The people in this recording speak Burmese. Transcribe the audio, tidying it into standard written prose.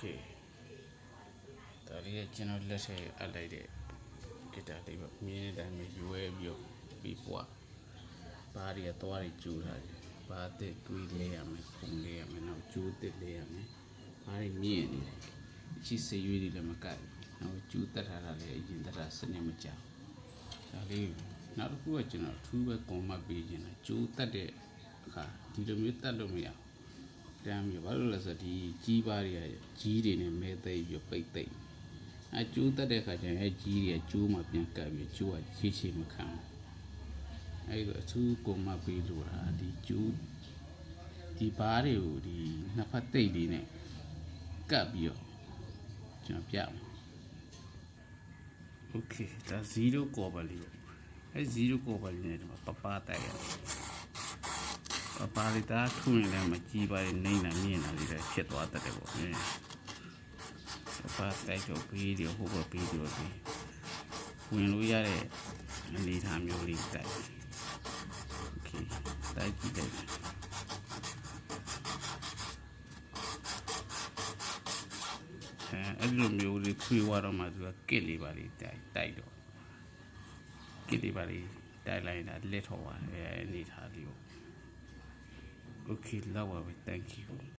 Okay ဒါလေးကကျွန်တော်လက်ထဲအပ်လိုက်တဲ့ဂီတာလေးပဲမြင်းတဲ့အတိုင်းပဲရွေးပြီးပွားဘားတွေသွားတွေကျူထားတယ်ဘားတဲ့တွေးလဲရမယ်ခုံလဲရမယ်နောက်ကျူးတစ်လဲရမယ်ဘားတွေမြင့်နေတယ်အချစ်စေရွေးတွေလည်းမကတ်နောက်ကျူးတက်ထားတာလည်းအရင်တက်တာစနစ်မကြောက်ဒါလေးနောက်တစ်ခုကကျွန်တော်ထူးပဲကွန်မပေးခြင်းလားကျူးတက်တဲ့အခါဒီလိုမျိုးတက်လို့မရတမ်းမျိုးဘာလို့လဲဆိုတော့ဒီကြီးပါးတွေကကြီးတွေနဲ့မဲသိပ်ပြီးပိတ်သိပ်အကျိုးတက်တဲ့ခါကျရင်အကြီးတွေကကျိုးမှပြန်ကပ်ပြီးကျိုးကကြီးချေမခံအဲ့လိုအထူးကိုမှပေးလို့တာဒီကျိုးဒီဘားတွေကိုဒီနှစ်ဖက်တိတ်လေးနဲ့ကပ်ပြီးတော့ကျွန်တော်ပြမယ် Okay ဒါ0ကော်ပါလေးအဲ့0ကော်ပါလေးနဲ့ပပတိုက်ရပပလေးတာထွင်လည်းမကြည့်ပါနဲ့နေနာမြင်လာလေးလည်းဖြစ်သွားတတ်တယ်ပေါ့ပါတိုက်တော့ပြီးတယ်ဟိုဘက်ပြီးတော့ဒီဝင်လို့ရတဲ့အနေအထားမျိုးလေးတိုက်โอเคတိုက်ကြည့်တယ်အဲ့လိုမျိုးလေးခွေးသွားတော့မှသူကကစ်လေးပါလေးတိုက်တော့ကစ်လေးပါလေးတိုက်လိုက်တာလက်ထော်ပါအနေအထားလေးကို Okay လောက်ပါပဲ thank you